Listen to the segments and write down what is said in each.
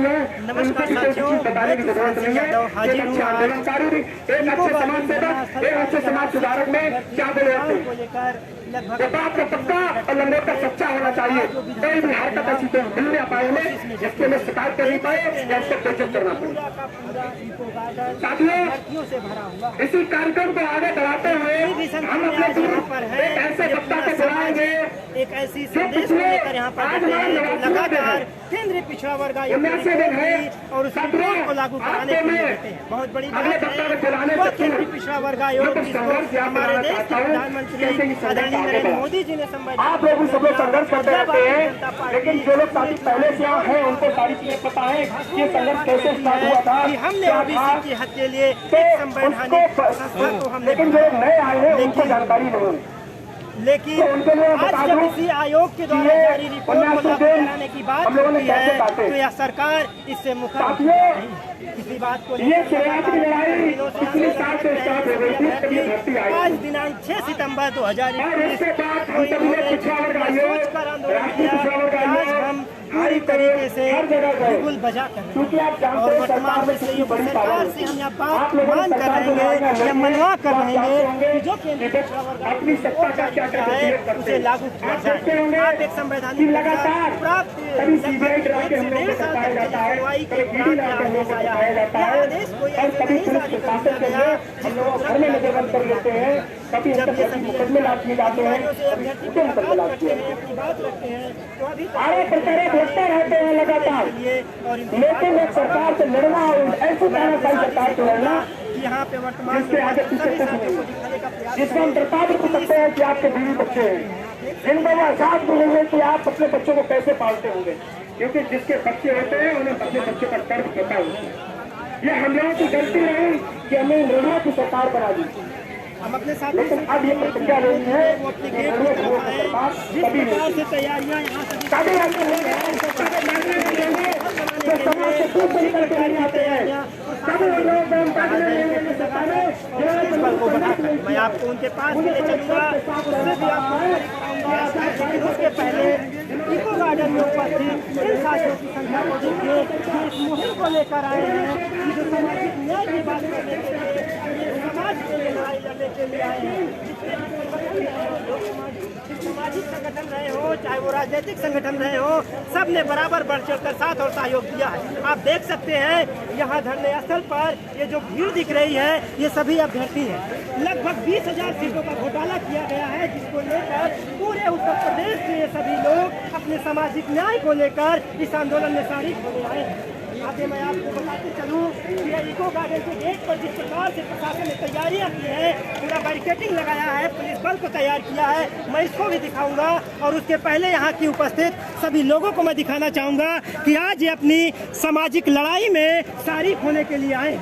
नमस्कार साथियों, मैं किसान यादव हाजिर हूँ आंदोलनकारी एक अच्छे समाज सेवक, एक अच्छे समाज सुधारक में क्या बोले को लेकर लगभग पक्का और लंबे का सच्चा होना चाहिए। कई भी हरकत ऐसी तो मिल नहीं पाए हमें जिसके लिए शिकायत कर नहीं पाए या उसको बेइज्जत करना पड़े। साथियों, इसी कार्यक्रम को आगे बढ़ाते हुए हम अपने एक ऐसे वक्ता को बुलाएंगे, एक ऐसी संदेश लेकर यहाँ पर लगातार केंद्रीय पिछड़ा वर्ग आयोग और उसके को लागू कराने के लिए देते हैं। बहुत बड़ी बात है, वो केंद्रीय पिछड़ा वर्ग आयोग जिसको हमारे देश के प्रधानमंत्री आदरणीय नरेंद्र मोदी जी ने संबोधित। आप लोग सब लोग संघर्ष करते रहते हैं, लेकिन जो लोग साथी पहले से यहाँ हैं उनको सारी चीजें पता है कि संघर्ष कैसे स्टार्ट हुआ था। हमने ओबीसी की हक के लिए संवैधानिक संस्था को हमने, लेकिन जो नए आए हैं उनको जानकारी नहीं। लेकिन आज जब इसी आयोग के द्वारा जारी रिपोर्ट को लागू कराने की बात होती है तो यह सरकार इससे मुखातिब नहीं। किसी बात को आज दिनांक 6 सितंबर 2021 सोच कर आंदोलन किया। आज हम पूरी तरीके से बिल्कुल बजा कर रहे हैं और वर्तमान में सरकार से हम यह बात मान कर रहेंगे या मनवा कर रहेंगे कि जो केंद्रीय पिछड़ा वर्ग है उसे लागू किया जाए। आप एक संवैधानिक प्राप्त डेढ़ साल तक सुनवाई के बाद आदेश आया है। यह आदेश कोई ऐसे नहीं जारी कर दिया गया जिसको कर देते हैं। जब ये सभी अधिकारियों से अभ्यर्थी मुलाकात करते हैं, अपनी बात रखते हैं तो अभी रहते हैं लगातार, लेकिन एक सरकार से लड़ना और ऐसी सरकार से लड़ना यहाँ पे वर्तमान जिसको हम प्रताप रख सकते हैं कि आपके बीवी बच्चे हैं, इनको वो एहसास मिलेंगे कि आप अपने बच्चों को कैसे पालते होंगे, क्योंकि जिसके बच्चे होते हैं उन्हें अपने बच्चों का कर्ज पता होता है। ये हम लोगों की गलती रही कि हमने निर्णय की सरकार बना दी, हम अपने साथ लेकिन अब ये प्रक्रिया रही है वो अपने गेट की तरफ आए। जिस प्रकार से तैयारियां यहाँ मैं आपको उनके पास ले चलूंगा, उससे भी आपको लेकिन उसके पहले इको गार्डन में उपस्थित इन साथियों की संख्या को देखिए जो इस मुहिम को लेकर आए हैं, जो सामाजिक न्याय की बात करने के लिए समाज के लिए लड़ाई लड़ने के लिए आए हैं। सामाजिक संगठन रहे हो चाहे वो राजनीतिक संगठन रहे हो, सब ने बराबर बढ़ चढ़कर साथ और सहयोग दिया है। आप देख सकते हैं यहाँ धरने स्थल पर ये जो भीड़ दिख रही है ये सभी अभ्यर्थी हैं। लगभग 20,000 सीटों का घोटाला किया गया है, जिसको लेकर पूरे उत्तर प्रदेश से ये सभी लोग अपने सामाजिक न्याय को लेकर इस आंदोलन में शामिल होने आए हैं। आगे मैं आपको बताते चलूँ कि इको गार्डन के गेट पर जिस प्रकार से प्रशासन ने तैयारियां की है, पूरा बैरिकेडिंग लगाया है, पुलिस बल को तैयार किया है, मैं इसको भी दिखाऊंगा। और उसके पहले यहाँ की उपस्थित सभी लोगों को मैं दिखाना चाहूँगा कि आज ये अपनी सामाजिक लड़ाई में शारीक होने के लिए आए।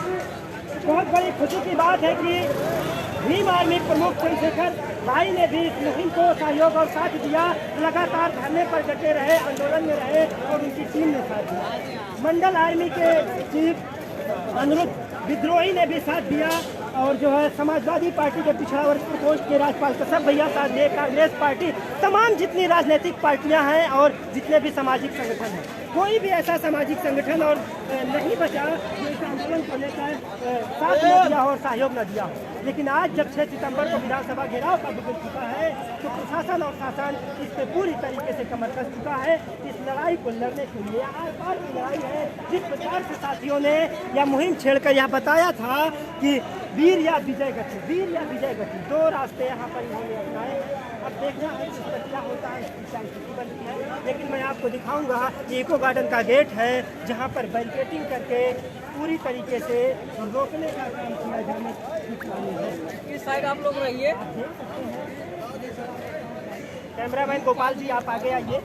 बहुत बड़ी खुशी की बात है कि भीम आर्मी प्रमुख चंद्रशेखर भाई ने भी इस मुहिम को सहयोग और साथ दिया। लगातार धरने पर डटे रहे, आंदोलन में रहे और उनकी टीम ने साथ दिया। मंडल आर्मी के चीफ अनुरुद्ध विद्रोही ने भी साथ दिया और जो है समाजवादी पार्टी के पिछड़ा वर्ग प्रकोष्ठ के राज्यपाल कसब भैया साथ दिए, कांग्रेस पार्टी, तमाम जितनी राजनीतिक पार्टियां हैं और जितने भी सामाजिक संगठन हैं, कोई भी ऐसा सामाजिक संगठन और नहीं बचा जो इस आंदोलन को लेकर साथ न दिया हो और सहयोग न दिया हो। लेकिन आज जब 6 सितंबर को विधानसभा घेराव का गुजर चुका है तो प्रशासन और शासन इस पे पूरी तरीके से कमर कस चुका है। इस लड़ाई को लड़ने के लिए आर पार की लड़ाई है। जिस प्रकार से साथियों ने यह मुहिम छेड़कर यह बताया था कि वीर या विजय गति, वीर या विजय गति, दो रास्ते यहाँ पर इन्होंने अपनाए। अब देखना है इस पर क्या होता है, क्या स्थिति बनती है। लेकिन मैं आपको दिखाऊंगा ये इको गार्डन का गेट है जहाँ पर बैरिकेडिंग करके पूरी तरीके से रोकने का काम किया जाने किस साइड आप लोग रहिए। कैमरामैन गोपाल जी आप आगे आइए।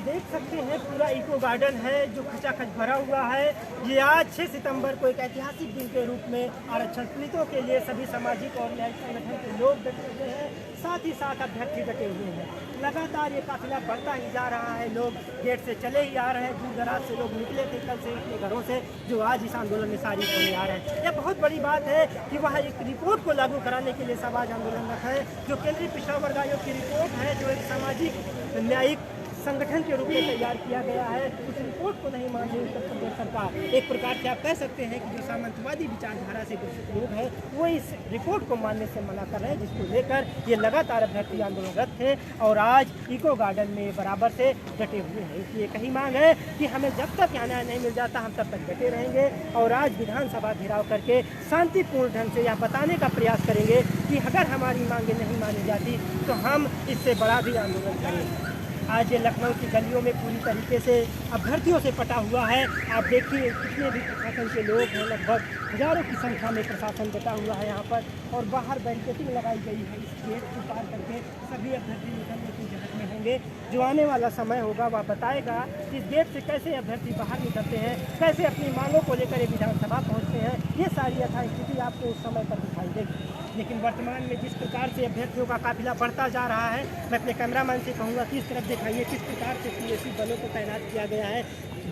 देख सकते हैं पूरा इको गार्डन है जो खचाखच भरा हुआ है ये आज 6 सितंबर को एक ऐतिहासिक दिन के रूप में आरक्षण पीड़ितों के लिए सभी सामाजिक और न्यायिक संगठन के लोग डटे हुए हैं, साथ ही साथ अभ्यर्थी डटे हुए हैं। लगातार ये काफिला बढ़ता ही जा रहा है, लोग गेट से चले ही आ रहे हैं। दूर दराज से लोग निकले थे कल से अपने घरों से, जो आज इस आंदोलन में शामिल होने आ रहे हैं। यह बहुत बड़ी बात है कि वह एक रिपोर्ट को लागू कराने के लिए समाज आंदोलनरत है, जो केंद्रीय पिछड़ा वर्ग आयोग की रिपोर्ट है, जो एक सामाजिक न्यायिक संगठन के रूप में तैयार किया गया है। उस रिपोर्ट को नहीं मान रही उत्तर प्रदेश सरकार। एक प्रकार से आप कह सकते हैं कि जो सामंतवादी विचारधारा से ग्रसित लोग हैं वो इस रिपोर्ट को मानने से मना कर रहे हैं, जिसको लेकर ये लगातार अभ्यर्थी आंदोलनरत थे और आज इको गार्डन में बराबर से डटे हुए हैं। इसलिए कही मांग है कि हमें जब तक यहाँ न्याय नहीं मिल जाता हम तब तक डटे रहेंगे और आज विधानसभा घेराव करके शांतिपूर्ण ढंग से यह बताने का प्रयास करेंगे कि अगर हमारी मांगें नहीं मानी जाती तो हम इससे बड़ा भी आंदोलन करेंगे। आज ये लखनऊ की गलियों में पूरी तरीके से अभ्यर्थियों से पटा हुआ है। आप देखिए कितने भी प्रशासन के लोग हैं, लगभग हजारों की संख्या में प्रशासन डटा हुआ है यहाँ पर और बाहर बैरिकेडिंग लगाई गई है। इस गेट को पार करके सभी अभ्यर्थी निकलने की जहद में होंगे। जो आने वाला समय होगा वह बताएगा कि इस गेट से कैसे अभ्यर्थी बाहर निकलते हैं, कैसे अपनी मांगों को लेकर ये विधानसभा पहुँचते हैं। ये सारी यथास्थिति आपको उस समय पर दिखाई देगी। लेकिन वर्तमान में जिस प्रकार से अभ्यर्थियों का काफिला बढ़ता जा रहा है, मैं अपने कैमरामैन से कहूँगा कि इस तरफ दिखाइए किस प्रकार से पीएसी बलों को तैनात किया गया है।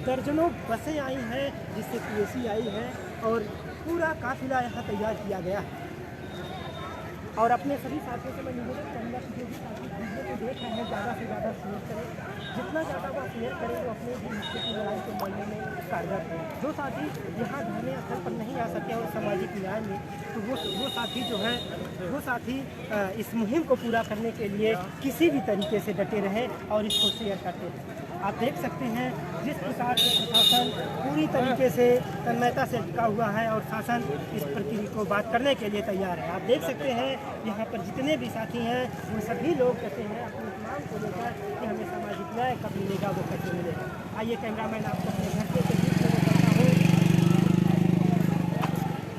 दर्जनों बसें आई हैं जिससे पीएसी आई है और पूरा काफिला यहाँ तैयार किया गया है। और अपने सभी साथियों से मैं निवेदन करूँगा कि जो भी साथी वीडियो को देख रहे हैं ज़्यादा से ज़्यादा शेयर करें। जितना ज़्यादा वो शेयर करें वो अपने भी हिस्से की लड़ाई को लड़ने में कारगर हैं। जो साथी यहाँ धरने स्थल पर नहीं आ सके और सामाजिक न्याय में, तो वो साथी जो हैं वो साथी इस मुहिम को पूरा करने के लिए किसी भी तरीके से डटे रहें और इसको शेयर करते रहें। आप देख सकते हैं जिस प्रकार से प्रशासन पूरी तरीके से तन्मयता से टिका हुआ है और शासन इस प्रक्रिया को बात करने के लिए तैयार है। आप देख सकते हैं यहाँ पर जितने भी साथी हैं वो सभी लोग कहते हैं अपनी मांग को लेकर कि हमें सामाजिक न्याय कब मिलेगा, वो कैसे मिलेगा। आइए कैमरामैन आपको अपने घर के बीच में बताता हूँ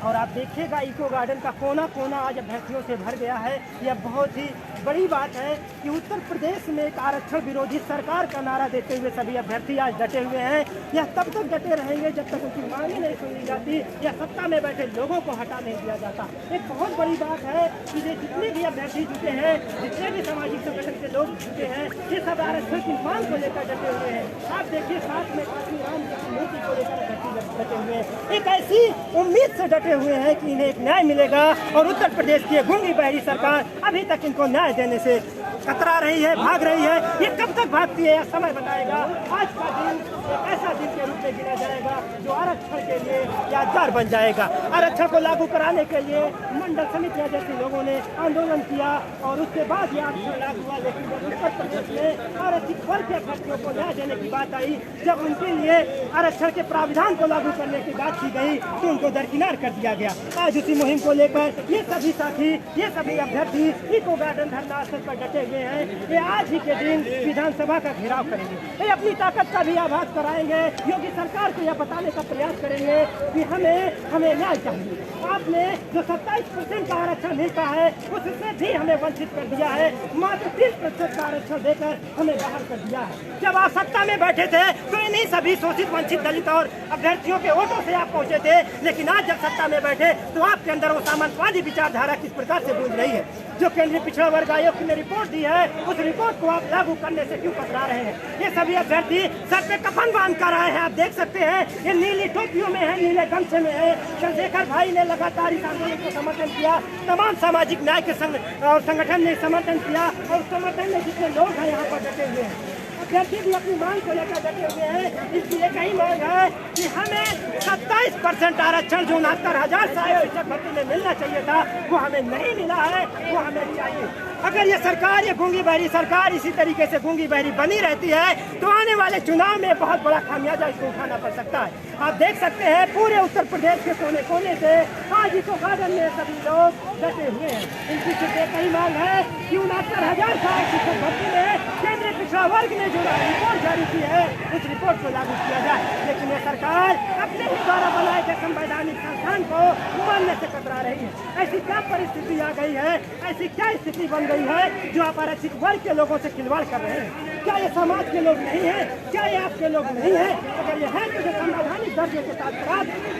और आप देखिएगा इको गार्डन का कोना कोना आज अभ्यर्थियों से भर गया है। यह बहुत ही बड़ी बात है कि उत्तर प्रदेश में एक आरक्षण विरोधी सरकार का नारा देते हुए सभी अभ्यर्थी आज डटे हुए हैं। यह तब तक डटे रहेंगे जब तक उनकी मांगें नहीं सुनी जाती या सत्ता में बैठे लोगों को हटा नहीं दिया जाता। एक बहुत बड़ी बात है कि ये जितने भी अभ्यर्थी जुटे हैं, जितने भी सामाजिक संगठन के लोग जुटे हैं, ये सब आरक्षण की मांग को लेकर डटे हुए हैं। आप देखिए साथ में काफी राम की मूर्ति को लेकर अभ्यर्थी डटे हुए हैं। एक ऐसी उम्मीद से डटे हुए हैं कि इन्हें एक न्याय मिलेगा और उत्तर प्रदेश की गूंगी बहरी सरकार अभी तक इनको न्याय देने से कतरा रही है, भाग रही है। ये कब तक भागती है यह समय बताएगा। आज का दिन एक ऐसा दिन के रूप में गिना जाएगा जो आरक्षण के लिए यादगार बन जाएगा। आरक्षण को लागू कराने के लिए मंडल समितियां जैसे लोगों ने आंदोलन किया और उसके बाद ये आरक्षण लागू हुआ। लेकिन जब उत्तर प्रदेश में आरक्षित वर्ग के अभ्यर्थियों को न्याय देने की बात आई, जब उनके लिए आरक्षण के प्राविधान को लागू करने की बात की गई तो उनको दरकिनार कर दिया गया। आज उसी मुहिम को लेकर ये सभी साथी, ये सभी अभ्यर्थी इको गार्डन धरना स्थल पर डटे हुए हैं। ये आज ही के दिन विधानसभा का घेराव करेंगे, ये अपनी ताकत का भी आभास कराएंगे। योगी सरकार को यह बताने का प्रयास करेंगे कि हमें न्याय चाहिए। आपने जो 27% का आरक्षण मिलता है उससे भी हमें वंचित कर दिया है। मात्र 3% का आरक्षण देकर हमें बाहर कर दिया है। जब आप सत्ता में बैठे थे तो इन्हीं सभी शोषित, वंचित, दलित और अभ्यर्थियों के वोटों से आप पहुंचे थे। लेकिन आज जब सत्ता में बैठे तो आपके अंदर वो सामंतवादी विचारधारा किस प्रकार से गूंज रही है। जो केंद्रीय पिछड़ा वर्ग आयोग ने रिपोर्ट दी है उस रिपोर्ट को आप लागू करने से क्यों कतरा रहे हैं। ये सभी अभ्यर्थी सर पे कफन बांध कर आए हैं। आप देख सकते हैं ये नीली टोपियों में है, नीले गमछे में है। चंद्रशेखर भाई ने लगातार इस आंदोलन को समर्थन किया, तमाम सामाजिक न्याय के संगठन ने समर्थन किया और समर्थन में जितने लोग हैं यहाँ पर डटे हुए हैं। अभ्यर्थी भी अपनी मांग को लेकर डटे हुए हैं। इसकी एक ही मांग है कि हमें 27% आरक्षण जो 69,000 सहायक शिक्षक भर्ती में मिलना चाहिए था वो हमें नहीं मिला है, वो हमें चाहिए। अगर ये सरकार, ये गूंगी बहरी सरकार इसी तरीके से गूंगी बहरी बनी रहती है तो आने वाले चुनाव में बहुत बड़ा खामियाजा इसको उठाना पड़ सकता है। आप देख सकते हैं पूरे उत्तर प्रदेश के कोने कोने से आज इको गार्डन में सभी लोग डटे हुए हैं। इनकी सिर्फ एक ही मांग है कि 69,000 सहायक शिक्षक भर्ती में केंद्रीय पिछड़ा वर्ग ने जो रिपोर्ट जारी की है उस रिपोर्ट को लागू किया जाए। लेकिन ये सरकार अपने ही द्वारा बनाए गए संवैधानिक संस्थान को मानने से कतरा रही है। ऐसी क्या परिस्थिति आ गई है, ऐसी क्या स्थिति बन गई है जो आप आरक्षित वर्ग के लोगों से खिलवाड़ कर रहे हैं। क्या ये समाज के लोग नहीं है, क्या ये आपके लोग नहीं है? करिए है तो जो संवैधानिक दर्जे के साथ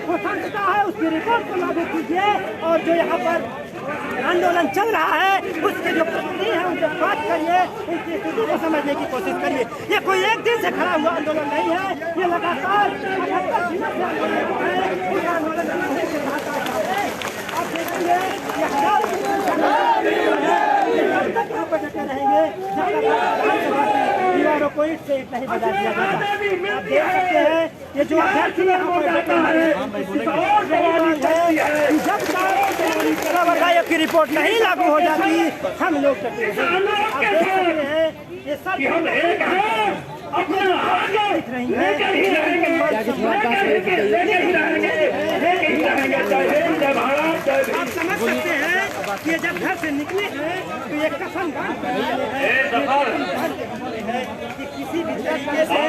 स्वतंत्रता है उसकी रिपोर्ट को लागू कीजिए और जो यहाँ पर आंदोलन चल रहा है उसके जो प्रतिनिधि हैं उनसे बात करिए, उनकी स्थिति को समझने की कोशिश करिए। ये कोई एक दिन से खड़ा हुआ आंदोलन नहीं है, ये लगातार 78 दिनों से आंदोलन है। उस आंदोलन के साथ आप देखेंगे ये हजार तक यहाँ पर डटे रहेंगे जब तक दीवारों को ईंट से ईंट नहीं बजा दिया जाता। आप देख सकते हैं ये जो अभ्यर्थी यहाँ पर डटे हैं जब तक विधायक की रिपोर्ट नहीं लागू हो जाती हम लोग डटे हैं। आप देख सकते हैं ये सब अपना दिख रही है। आप समझ सकते हैं कि जब घर से निकले हैं तो ये कफन बांध है कि किसी भी तरीके से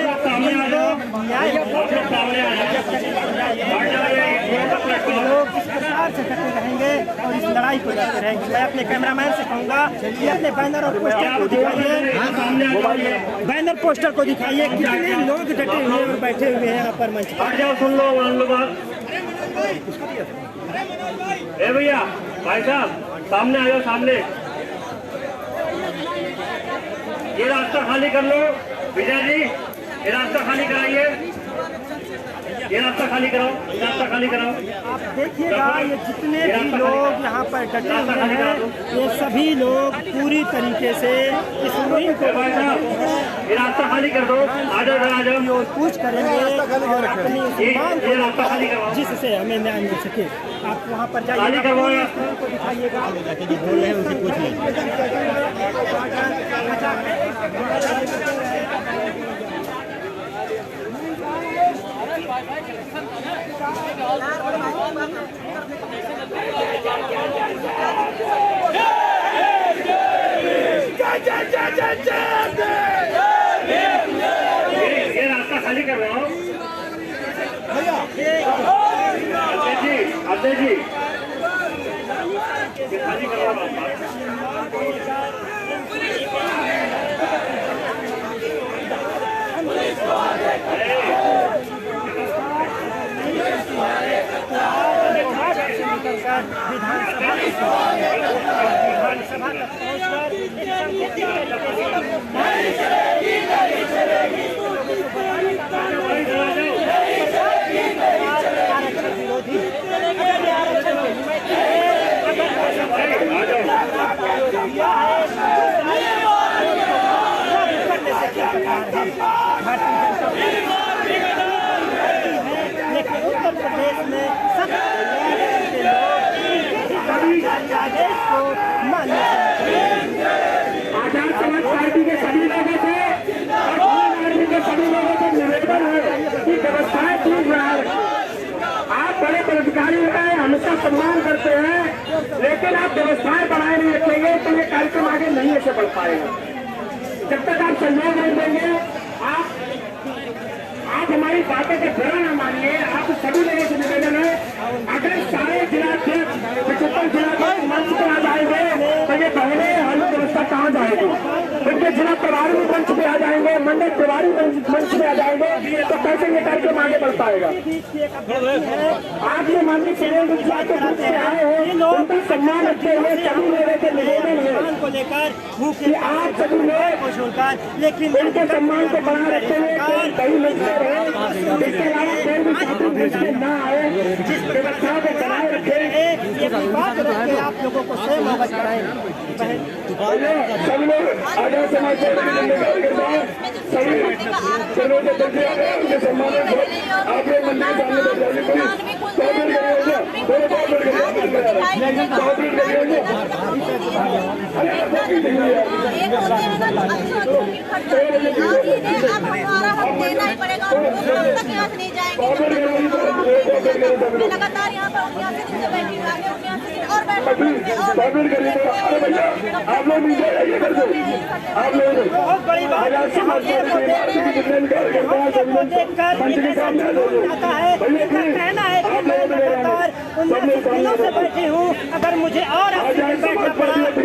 लोग इस प्रकार से डटे रहेंगे और इस लड़ाई को लड़ते रहेंगे। मैं अपने कैमरामैन से कहूँगा कि अपने बैनर और पोस्टर को दिखाइए, बैनर पोस्टर को दिखाइए कितने लोग डटे हुए और बैठे हुए हैं यहाँ पर मंच पर। सुन लो ए भैया भाई साहब सामने आ जाओ, सामने ये रास्ता खाली कर लो। विजय जी ये रास्ता खाली कराइए, ये रास्ता खाली कराओ, रास्ता खाली कराओ। आप देखिएगा ये जितने भी लोग यहाँ पर डटे हुए हैं ये सभी लोग पूरी तरीके से इस मुहिम को ये रास्ता खाली कर दो। आ जाओ आ जाओ, पूछ करेंगे और अपनी मांग ये रास्ता खाली करवाओ जिससे हमें न्याय मिल सके। आप वहाँ पर जाइए को दिखाइएगा, बोल रहे हैं उनसे पूछ लें। ये रास्ता खाली कर रहा हूँ अजय जी खाली करवाओ रास्ता। विधानसभा तक पहुंचकर विरोधी लेकिन उत्तर प्रदेश में सब आदेश को मान्य आजाद समाज पार्टी के सभी लोगों से और आर्मी के सभी लोगों से निवेदन है कि व्यवस्थाएं ठीक बना रखें। आप बड़े पदाधिकारी हैं, हमेशा सम्मान करते हैं, लेकिन आप व्यवस्थाएं बनाए नहीं रखेंगे तो ये कार्यक्रम आगे नहीं ऐसे बढ़ पाएगा। जब तक आप सहयोग नहीं देंगे, आप हमारी बातों को बुरा न मानिए। आप सभी लोगों से निवेदन है अगर सारे जिलाध्यक्ष 75 जिलाध्यक्ष मंच पर आ जाएंगे तो ये पहले हल व्यवस्था कहाँ जाएगी? उनके जिला प्रभारी मंच पे आ जाएंगे, मंडल प्रभारी मंच पे आ जाएंगे तो कैसे ये कार्यक्रम आगे बढ़ पाएगा? आप ये माननीय सुरेंद्र गुजरात के रूप से आए हैं, उनका सम्मान रखते हुए सभी लोगों के निवेदन है को लेकर कि आप सभी लोग को छोड़कर लेकिन उनके सम्मान को बनाए रखते हुए कहीं मिलते रहे, इसके अलावा कोई भी छात्र मिलते न आए, जिस व्यवस्था को बनाए रखे ये बात रख के आप लोगों को स्वयं अवगत कराएं। सभी लोग आजाद समाज पार्टी के सभी सर्वोच्च दर्जे उनके सम्मान आप लोग मंदिर सामने बैठ जाइए। लगातार यहाँ पर 79 दिन से बैठी हुई आगे 79 दिन और बैठ आप लोग नीचे आइए, आप लोग बहुत बड़ी बात आजाद समाज पार्टी आता है। कहना है कि मैं लगातार 79 दिनों से बैठी हूँ, अगर मुझे और बैठना पड़ा तो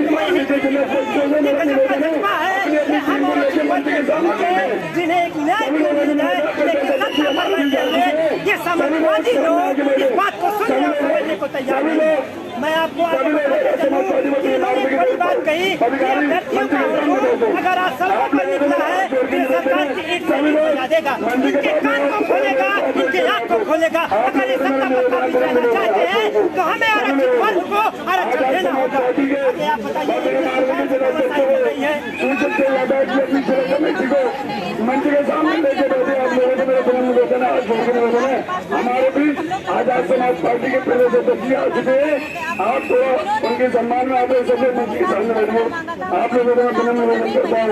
जिन्हें एक न्याय की उम्मीद है लेकिन इकट्ठा करने के लिए ये समाजवादी लोग इस बात को सुनने और समझने को तैयार नहीं है। मैं आपको इन्होंने बड़ी बात कही कि अभ्यर्थियों का हुजूम अगर आज सड़कों पर निकला है फिर सरकार की ईट से ईट बजा देगा, इनके कान को खोलेगा, इनके आँख को खोलेगा। अगर ये सत्ता पर काबिज रहना चाहते हैं तो हमें आरक्षित वर्ग को आरक्षण देना होगा। आगे आप बताइए मंच के सामने लेके बैठे आप लोगों ने मेरे बहन निवेदन है, हमारे बीच आजाद समाज पार्टी के प्रदेश अध्यक्ष आ चुके हैं। आप थोड़ा उनके सम्मान में आते सबसे मंच के सामने बैठिए। आप लोगों ने बहन निवेदन करता है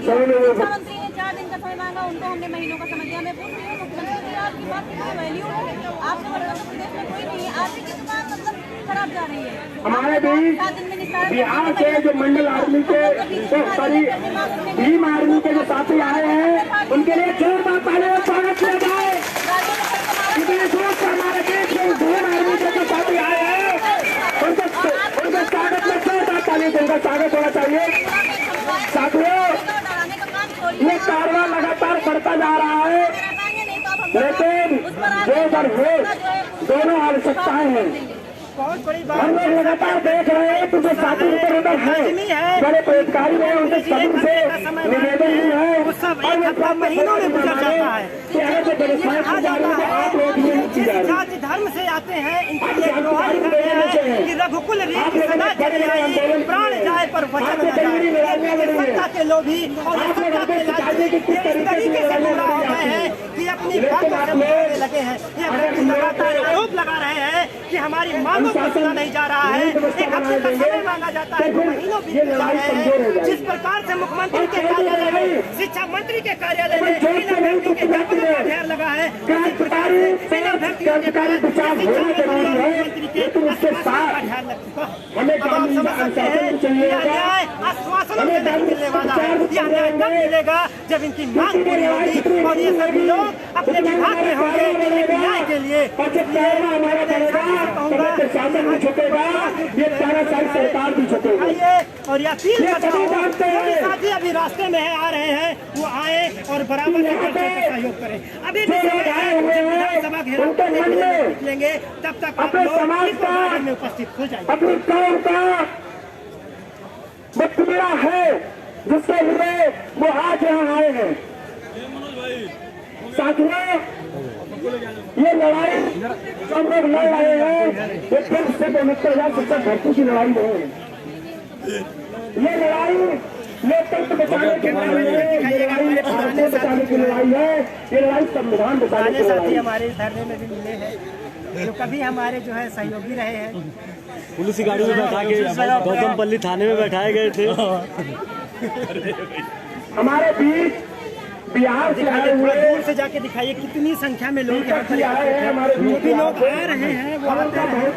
सभी लोगों को 4 दिन का समय मांगा, उनको हमने महीनों का समय दिया। मैं पूछ रही हूँ मुख्यमंत्री आपकी बात की वैल्यू है? आपके वर्ग प्रदेश में कोई नहीं है, आपकी कितना मतलब खराब जा रही है। हमारे बीच बिहार से जो मंडल आर्मी के भीम आर्मी के जो साथी आए हैं उनके लिए जोरदार तालियों से स्वागत किया जाए। हमारे देश में भीम आर्मी के जो साथी आए हैं उनके स्वागत में जोरदार तालियों से उनका स्वागत होना चाहिए। साथियों, ये कारवां लगातार बढ़ता जा रहा है, लेकिन जो दोनों आवश्यकताएं हैं बहुत बड़ी बात हम लोग लगातार देख रहे हैं कि जो साथी रिपोर्टर है बड़े पेशकारी है उनके सभी से निवेदन है और वो सब महीनों में गुजर जाता है कि अगर जो व्यवसाय की जा रही है आप लोग ये नहीं की जा रही। जाति धर्म से आते हैं इनके लिए दोहा लिखा गया है कि रघुकुल रीति सदा चली आई, प्राण जाए पर वचन न जाए। सत्ता के लोभी और सत्ता के लालची इस तरीके से गुमराह हो गए हैं कि अपनी बातों से बोलने लगे हैं। ये व्यक्ति लगातार आरोप लगा रहे हैं कि हमारी मांगों को सुना नहीं जा रहा है। एक हफ्ते का समय मांगा जाता है, महीनों बीत जा रहे हैं। जिस प्रकार से मुख्यमंत्री के कार्यालय में, शिक्षा मंत्री के कार्यालय में इन अभ्यर्थियों के ज्ञापनों का ढेर लगा है, उसी प्रकार से इन अभ्यर्थियों के पास शिक्षा मंत्री के आश्वासन का ढेर लग चुका है। अब आप समझ सकते हैं यह न्याय आश्वासनों से नहीं मिलने वाला है। यह न्याय तब मिलेगा जब इनकी मांग पूरी होगी और ये सभी लोग अपने विभाग में होंगे न्याय के लिए। शासन भी छुटेगा, ये तानाशाही सरकार भी छुटेगी। और यह अपील करता हूं कि साथी अभी रास्ते में आ रहे हैं वो आए और बराबर सहयोग करें। अभी भी विधानसभा घेराव निकलेंगे तब तक आप लोग में उपस्थित हो जाएंगे। अपनी कौम का मुखबिरा है जिसके लिए वो आज यहाँ आए हैं। साथियों, ये लड़ाई हम लोग लड़ रहे हैं, ये फिर से शिक्षक भर्ती की लड़ाई नहीं है। ये लड़ाई लोकतंत्र बचाने की लड़ाई है, ये लड़ाई भारतीय बचाने की लड़ाई है, ये लड़ाई संविधान बचाने की लड़ाई। साथी हमारे इस धरने में भी मिले हैं जो कभी हमारे जो है सहयोगी रहे हैं। पुलिस की गाड़ी में बैठा के गौतमपल्ली थाने में बैठाए गए थे। हमारे बीच बिहार से आए हुए दूर से जाके दिखाइए कितनी संख्या में लोग यहाँ पर आए हैं। जो भी लोग आ रहे हैं वो आते हैं,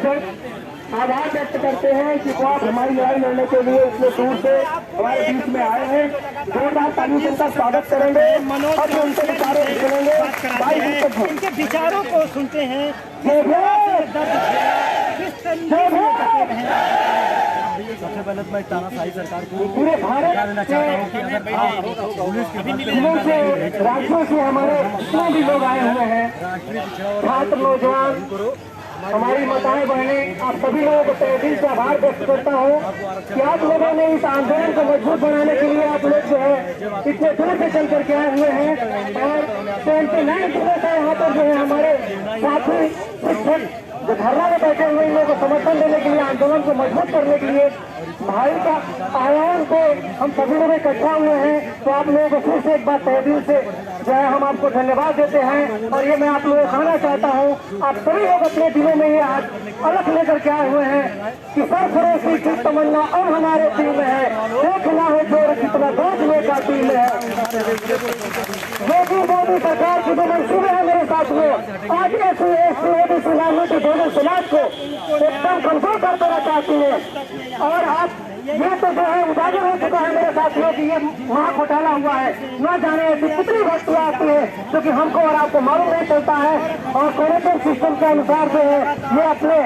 आभार व्यक्त करते हैं कि वो आप हमारी लड़ाई लड़ने के लिए इतने दूर से हमारे बीच में आए हैं। जोरदार तालियों से उनका स्वागत करेंगे और जो उनके विचारों को सुनेंगे, इनके विचारों को सुनते हैं। सबसे पहले तो मैं तानाशाही सरकार को पूरे भारत देना चाहता हूँ कि अगर राज्यों से हमारे जितने भी लोग आए हुए हैं, छात्र नौजवान, हमारी माताएं बहनें, आप सभी लोगों को तहे दिल से आभार व्यक्त करता हूँ कि आप लोगों ने इस आंदोलन को मजबूत बनाने के लिए आप लोग जो है इतने दूर से चल करके आए हुए हैं। और 29 दिनों से यहाँ पर जो है हमारे साथी शिक्षक जो धरना में बैठे हुए इन लोगों को समर्थन देने के लिए, आंदोलन को मजबूत करने के लिए भाई का आयाम को हम सभी लोग इकट्ठा हुए हैं। तो आप लोगों को फिर से एक बार तहे दिल से जो है हम आपको धन्यवाद देते हैं। और ये मैं आप लोगों को कहना चाहता हूँ, आप सभी लोग अपने दिलों में ये आज अलग लेकर के आए हुए हैं कि सरफरोशी की तमन्ना और हमारे दिल में है, देखना है जो कितना दर्द का दिल में है। मोदी सरकार की जो मंसूबे हैं मेरे साथ में, आज ऐसे दोनों समाज को एकदम कमजोर कर देना चाहती है। और आप ये तो जो है उजागर हो चुका है मेरे साथियों की ये वहाँ घोटाला हुआ है। न जाने ऐसी कितनी वस्तुएं आती है क्योंकि हमको और आपको मालूम नहीं चलता है। और कोरेटर सिस्टम के अनुसार जो है ये अपने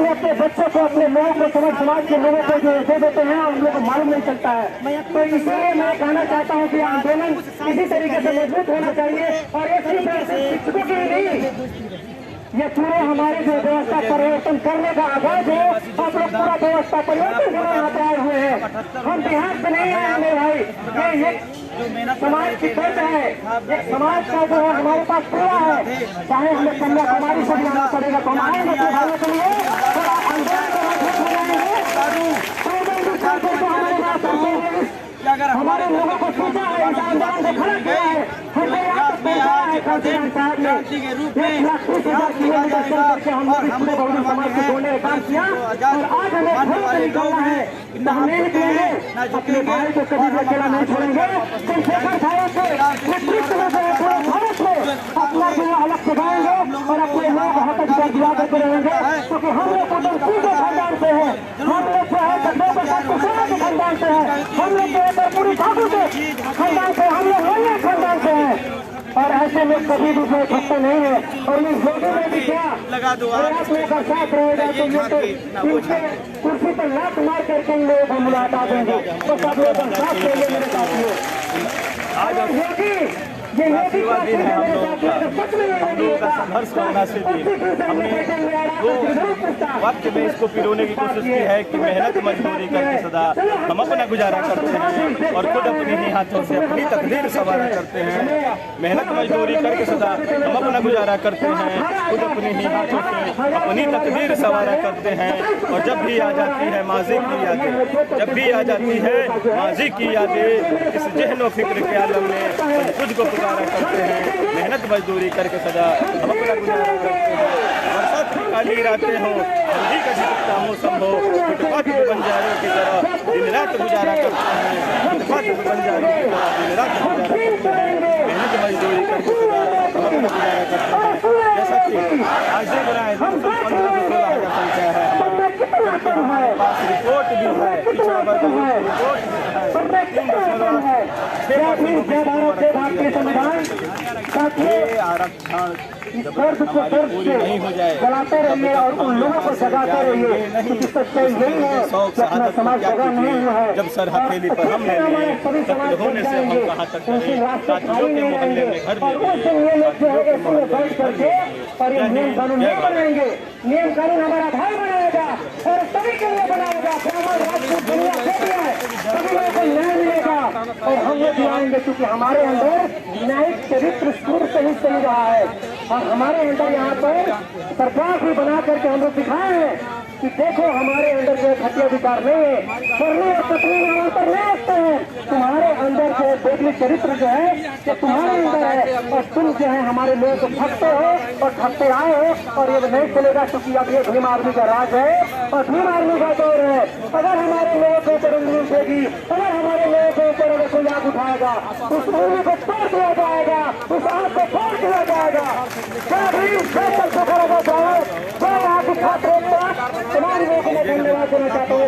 अपने बच्चों को, अपने लोगों को, समाज के लोगों को जो दे देते हैं और हम लोग को मालूम नहीं चलता है। तो इसलिए मैं कहना चाहता हूँ कि आंदोलन इसी तरीके से मजबूत होना चाहिए और एक शिक्षकों की नहीं, ये पूरे हमारे जो व्यवस्था परिवर्तन करने का आगाज है। आप लोग पूरा व्यवस्था परिवर्तन करना तैयार हुए हैं। हम बिहार से नहीं आए मेरे भाई, ये समाज की दर्द है, एक समाज का जो है हमारे पास पूरा है। चाहे हमें कन्याकुमारी से भी आना पड़ेगा तो हम आएंगे भाइयों के लिए और आंदोलन को मजबूत हो जाएंगे। हमारे लोगों को सोचा है, इस आंदोलन को खड़ा किया है। हमने आज क्रांति के रूप में 1,30,000 किलोमीटर चल करके हम पूरे बहुजन समाज को जोड़ने का काम किया और आज हमें घर से निकलना है। नहीं निकलेंगे, अपने भाई को कभी भी अकेला नहीं छोड़ेंगे। चंद्रशेखर साहब के नेतृत्व में पूरे भारत में अपना जो अलग जगाएंगे और अपने लोग हाथ तक दिला करके रहेंगे क्योंकि हम लोग को पूरे खानदान से है, हम लोग जो है के खानदान से है, हम लोग जो है पूरी ठाकुर के खानदान से, हम लोग वही खानदान से है और ऐसे में कभी भी कोई खत्ता नहीं है। और इस जोड़ी में भी क्या आप लोगों का साथ रहेगा तो ये तो इनके कुर्सी पर लात मार करके इन लोगों को मुलाकात हटा देंगे। तो सब लोग साथ रहेंगे मेरे साथियों। ये योगी संघर्ष करना से भी हमने दो वक्त में इसको पिरोने की कोशिश की है कि मेहनत मजदूरी करके सदा हम अपना गुजारा करते हैं और खुद अपने ही हाथों से अपनी तकदीर संवारा करते हैं। मेहनत मजदूरी करके सदा हम अपना गुजारा करते हैं, खुद अपने ही हाथों से अपनी तकदीर संवारा करते हैं। और जब भी आ जाती है माजी की यादें, जब भी आ जाती है माजी की यादें, इस जहनो फिक्र के आलम में खुद को पुकारा करते हैं। मेहनत मजदूरी करके सदा हम अपना गुजारा करते हैं। बरसात की काली रातें हों, ठंडी का झिकता मौसम हो, फुटपाथ बंजारों की तरह दिन रात गुजारा करते हैं। फुटपाथ बंजारों की तरह दिन रात गुजारा करते हैं। मेहनत मजदूरी करके सदा हम अपना गुजारा करते हैं। जैसा कि आज देख रहे हैं 15,000 संख्या है, हमारे पास रिपोर्ट भी है, पिछड़ा वर्ग रिपोर्ट ये आरक्षण पूरी नहीं हो जाए चलाते रहिए और उन लोगों को जगाते रहिए क्योंकि सच्चाई यही है कि अपना समाज जगा नहीं हुआ है। जब सर हथेली पर हम ले लिए कत्ल होने से हम कहाँ तक साथियों के मोहल्ले में घर बैठ करके और ये नियम कानून नहीं बनाएंगे। नियम कानून हमारा भाई बनाएगा और सभी के लिए बनाएगा। दुनिया कैसी है, सभी लोगों को न्याय मिलेगा और हम लोग दिलाएंगे क्योंकि हमारे अंदर न्यायिक चरित्र शुरू से ही चल रहा है। और हमारे अंदर यहाँ पर सरकार भी बना करके हम लोग दिखाए हैं कि देखो हमारे अंदर जो खतिया अधिकार नहीं है, पढ़ने और पत्नी में अंतर नहीं रखते हैं। तुम्हारे अंदर जो देखने चरित्र जो है कि तुम्हारे अंदर है और तुम जो है हमारे लोगों को ठगते हो और ठगते आए हो और ये नहीं चलेगा क्योंकि अब ये भीम आर्मी का राज है और भीम आर्मी का दौर है। अगर हमारे लोगों के ऊपर उंगली उठेगी, अगर हमारे लोगों के ऊपर अगर कोई आग उठाएगा उस उंगली को तोड़ दिया जाएगा, उस आग को फोड़ दिया जाएगा। तमाम लोगों को मैं धन्यवाद देना चाहता हूँ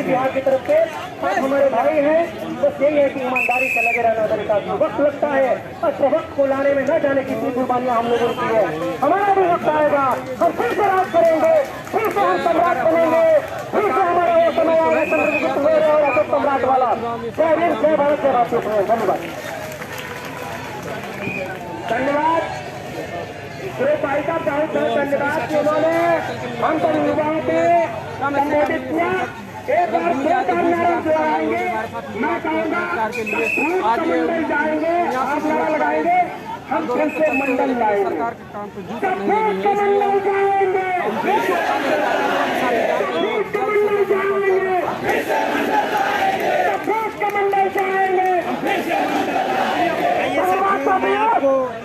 बिहार की तरफ से। आप हमारे भाई हैं, बस यही है कि ईमानदारी से लगे रहना मेरे साथ। वक्त लगता है और वक्त को लाने में न जाने कितनी कुर्बानियां हम लोगों की है। हमारा भी वक्त आएगा, हम फिर से राज करेंगे, फिर से हम सम्राट बनेंगे, फिर से हमारा वो समय आएगा और अशोक सम्राट वाला। जय हिंद, जय भारत, जय भारत। धन्यवाद धन्यवाद सुरेश भाई साहब, बहुत बहुत धन्यवाद कि उन्होंने हम सब युवाओं के संबोधित किया। एक बार दो नारे दोहराएंगे, मैं कहूँगा मंडल जाएंगे, आप नारा लगाएंगे, हम फिर से मंडल लाएंगे, मंडल जाएंगे,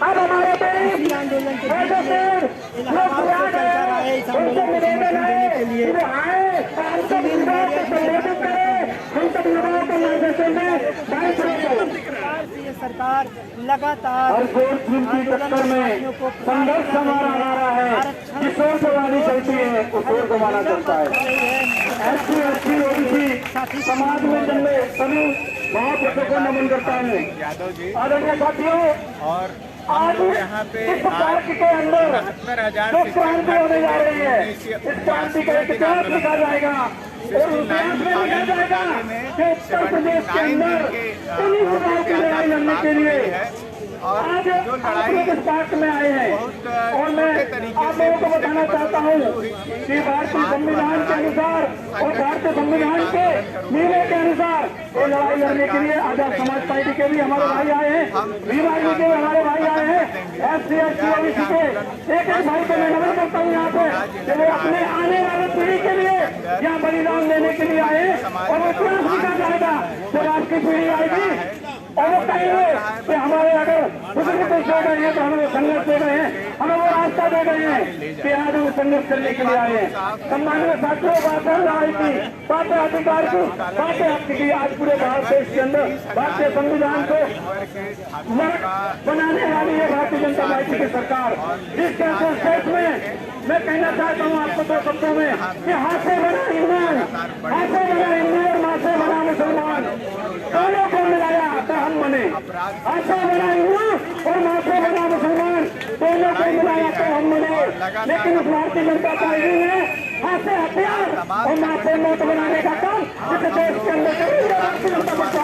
अब हमारे आंदोलन के निवेदन है के लिए सरकार लगातार टक्कर में संघर्ष हमारा नारा है। जिस ओर से वाली चलती है उस ओर को माना जाता है। एससी ओबीसी समाज सभी महापुरुषों को नमन करता हूँ। यादव जी आदरणीय साथियों, और आज यहाँ पे इस पार्क के अंदर 69,000 जो क्रांति होने जा रही है, इस क्रांति का इतिहास लिखा जाएगा और इतिहास में लिखा जाएगा कि उत्तर प्रदेश के अंदर इन्हीं चुनाव की लड़ाई लड़ने के लिए आज आप लोग इस पार्क में आए हैं। और मैं आप लोगों को बताना चाहता हूँ कि भारतीय संविधान के अनुसार और भारतीय संविधान के नियमों के अनुसार ये लड़ाई लड़ने के लिए आजाद समाज पार्टी के भी हमारे भाई आए हैं, बीमारी के भी हमारे भाई आए हैं, SC ST OBC के एक भाई को मैं नमन करता हूँ यहाँ पे कि वो अपने आने वाले पीढ़ी के लिए यहाँ बलिदान देने के लिए आए और वो इतिहास लिखा जाएगा। जब आपकी पीढ़ी आएगी और वो कहेंगे कि हमारे अगर बुजुर्ग को छोड़ रहे हैं तो हमें वो संघर्ष दे रहे हैं, हमें वो रास्ता दे रहे हैं कि आज वो संघर्ष करने के लिए आए हैं। सम्मानित साथियों, बात है लड़ाई की, बात है अधिकार की, बात है हक की। आज पूरे भारत देश के अंदर भारतीय संविधान को बनाने वाली है भारतीय जनता पार्टी की सरकार। जिस स्टेट में मैं कहना चाहता हूँ आपको दो शब्दों में कि हाथ से बना हिंदू, हाथ से बना हिंदू और माँ से बना मुसलमान, दोनों को मिलाया तो हम बने। हाथ से बना हिंदू और माँ से बना मुसलमान, दोनों को मिलाया तो हम बने। लेकिन इस भारतीय जनता पार्टी ने हाथ से हथियार और माँ से मौत बनाने का काम इस देश के अंदर कर रही है भारतीय जनता पार्टी।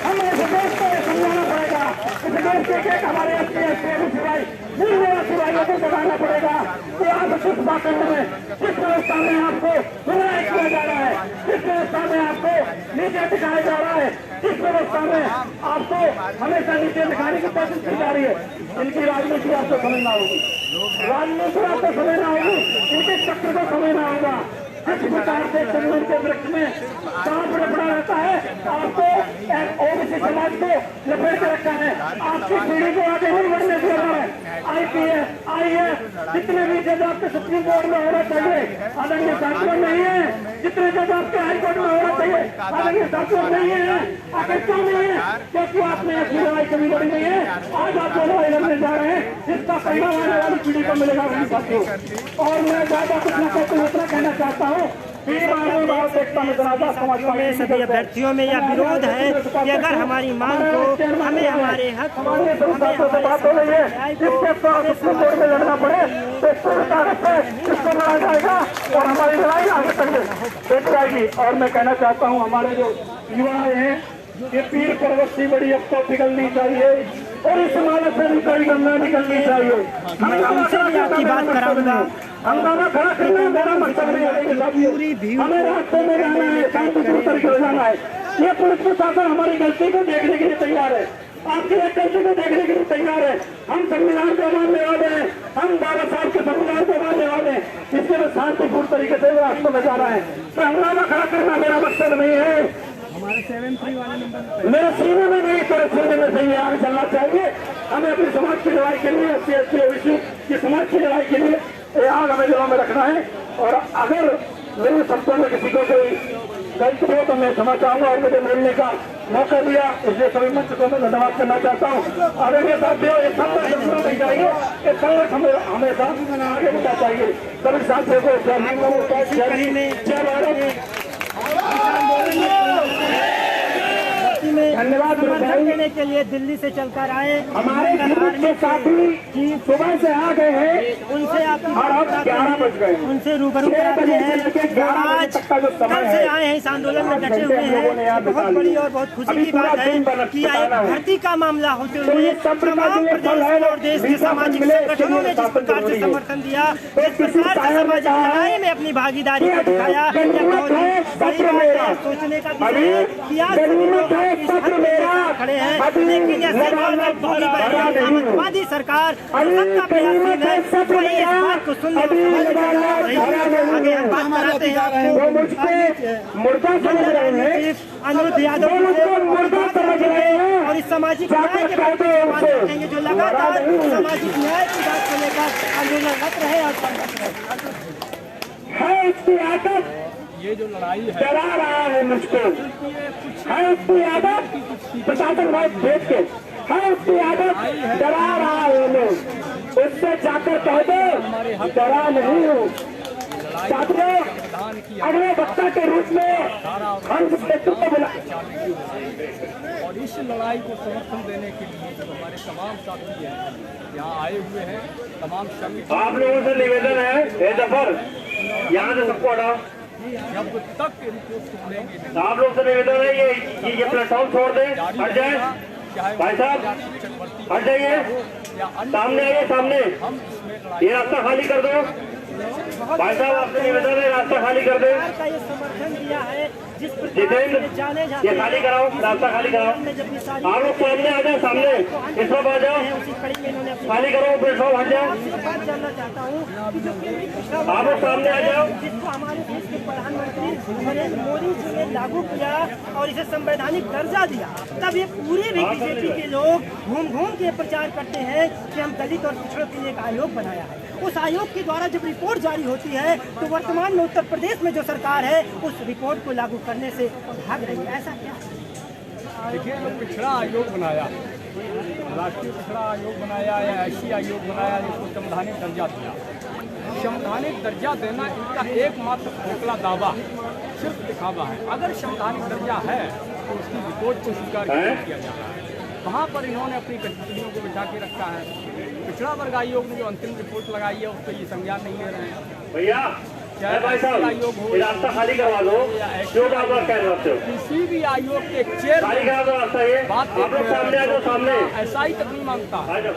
हमें इस देश को समझाना पड़ेगा, इस देश के एक हमारे SC ST OBC भाई सिवाइयों को बताना पड़ेगा कि आप किस पाखंड में, किस व्यवस्था में आपको बुराई किया जा रहा है, किस व्यवस्था में आपको नीचे दिखाया जा रहा है, किस व्यवस्था में आपको हमेशा नीचे दिखाने की कोशिश की जा रही है। इनकी राजनीति आपको समझना होगी, राजनीति आपको समझना होगी, इनके चक्र को समझना होगा। जिस प्रकार से चंदन के वृक्ष में सांप लपड़ा रहता है, आपको OBC समाज को लपेट के रखा है, आपकी पीढ़ी को आगे नहीं बढ़ने दिया जा रहा है। IPS IAS जितने भी जज आपके सुप्रीम कोर्ट में होना चाहिए आदरणीय साथियों नहीं है, जितने जज आपके हाईकोर्ट में होना चाहिए आदरणीय साथियों नहीं है। आखिर क्यों नहीं है? क्योंकि आपने ऐसी लड़ाई कभी लड़ी नहीं है। आज आप जो लड़ाई लड़ने जा रहे हैं, जिसका परिणाम आने वाली पीढ़ी को मिलेगा वही साथियों। और मैं ज्यादा कुछ न कहते उतना कहना चाहता हूँ, सभी अभ्यर्थियों में यह विरोध है कि अगर हमारी मांग को, हमें हमारे हक को, में लड़ना पड़े तो इसको लड़ा जाएगा और हमारी लड़ाई आगे तक जाएगी। और मैं कहना चाहता हूँ हमारे जो युवा हैं, ये पीर पर्वत से बड़ी अब तो पिघलनी चाहिए और इस हिमालय से भी कड़ी गंगा निकलनी चाहिए। आपकी बात कराऊंगा, हंगामा खड़ा करना मेरा मकसद नहीं है, हमें रास्ते में जाना है, शांतिपूर्ण तरीके से जाना है। ये पुलिस प्रशासन हमारी गलती को देखने के लिए तैयार है, आपकी एक गलती को देखने के लिए तैयार है। हम संविधान को मानने वाले हैं, हम 12 साल के संविधान को मानने वाले हैं, इसके लिए शांतिपूर्ण तरीके से रास्ते में जाना है। तो हंगामा खड़ा करना मेरा मकसद नहीं है, हमारे 7-3 वाले नंबर मेरे सीने में नहीं, तेरे सीने में सही आगे चलना चाहिए। हमें अपनी समाज की लड़ाई के लिए SC ST OBC की समाज की लड़ाई के लिए आग हमें दिलों में रखना है। और अगर मेरे शब्दों में किसी को कोई गलती हो तो मैं क्षमा चाहूंगा और मुझे मिलने का मौका दिया, इसलिए सभी मंच को मैं धन्यवाद करना चाहता हूँ। आदरणीय साथियों, ये संघर्ष नहीं चाहिए, ये संघर्ष हमें हमेशा आगे बढ़ना चाहिए। सभी साथियों को जय भारत, धन्यवाद देने के लिए दिल्ली से चलकर आए हमारे के साथी सुबह से आ गए हैं, उनसे आपकी और अब 11 बज गए, उनसे रूबरू कराते हैं। आज कल से आए हैं, इस आंदोलन में डटे हुए हैं। बहुत बड़ी और बहुत खुशी की बात है कि भर्ती का मामला होते हुए तमाम प्रदेश और देश के सामाजिक संगठनों ने जिस प्रकार से समर्थन दिया, जिस प्रकार से सामाजिक लड़ाई में अपनी भागीदारी को दिखाया, यह बहुत बड़ी बात है। सोचने का विषय है कि आज खड़े हैं, लेकिन यह समाजवादी सरकार सत्ता प्रयासी है, वही इस बात को सुनने आगे हम बात कराते हैं अनिरुद्ध यादव और इस सामाजिक न्याय के बारे में बात रखेंगे, जो लगातार सामाजिक न्याय की बात को लेकर आंदोलनरत रहे और इसकी आदत ये जो लड़ाई है डरा रहा है मुझको, है उसकी आदत प्रशासन भाई भेज के, है उसकी आदत डरा रहा है लोग, उससे जाकर कह दो डरा नहीं हूँ। साथियों सम्मान किया अगले वक्ता के रूप में हम नेतृत्व बुला। और इस लड़ाई को समर्थन देने के लिए जब हमारे तमाम साथी हैं यहाँ आए हुए हैं, तमाम श्रमिक, आप लोगों से निवेदन है जफर यहाँ से सबको हटाओ। जब तक इनको छोड़ेंगे नहीं, आप लोग से निवेदन है ये प्लेटफॉर्म छोड़ दें, हट जाए चाहे भाई साहब, हट जाइए, सामने आइए, सामने हम इसमें लड़ाई ये रास्ता खाली कर दो। भाई साहब आपसे निवेदन है रास्ता खाली कर दे। सरकार का ये समर्थन दिया है जिस जितेंद्र प्रकार जाने जाते ये खाली कराओ, रास्ता खाली कराओ। आप लोग सामने आ जाओ, सामने इस वक्त आ जाओ, उसी कड़ी में इन्होंने अपनी खाली करो, प्लेटफॉर्म हट जाओ। आपसे बात जानना चाहता हूँ कि जो केंद्रीय पिछड़ा आप लोग सामने आ जाओ। जिसको हमारे देश के प्रधानमंत्री नरेंद्र मोदी जी ने लागू किया और इसे संवैधानिक दर्जा दिया, तब ये पूरे भी बीजेपी के लोग घूम घूम के प्रचार करते हैं कि हम दलित और पिछड़ों के लिए एक आयोग बनाया है। उस आयोग के द्वारा जब रिपोर्ट जारी होती है तो वर्तमान में उत्तर प्रदेश में जो सरकार है उस रिपोर्ट को लागू करने से भाग रही है। ऐसा क्या? देखिए, जो पिछड़ा आयोग बनाया, राष्ट्रीय पिछड़ा आयोग बनाया या ऐसी आयोग बनाया जिसको संवैधानिक दर्जा दिया, संवैधानिक दर्जा देना इनका एकमात्र खोखला दावा, सिर्फ दिखावा है। अगर संवैधानिक दर्जा है तो उसकी रिपोर्ट को स्वीकार किया जाता है। वहाँ पर इन्होंने अपनी कठपुतलियों को बिठा के रखा है। पिछड़ा वर्ग आयोग ने जो अंतिम रिपोर्ट लगाई है उस पर ये संज्ञान नहीं ले रहे हैं। भैया भाई साहब ये रास्ता खाली करवा दो, जो आप कह रहे हो किसी भी आयोग के चेयर खाली करा दो रास्ता। ये बात आप लोग सामने आ जाओ, सामने ऐसा ही तक नहीं मांगता। आ जाओ।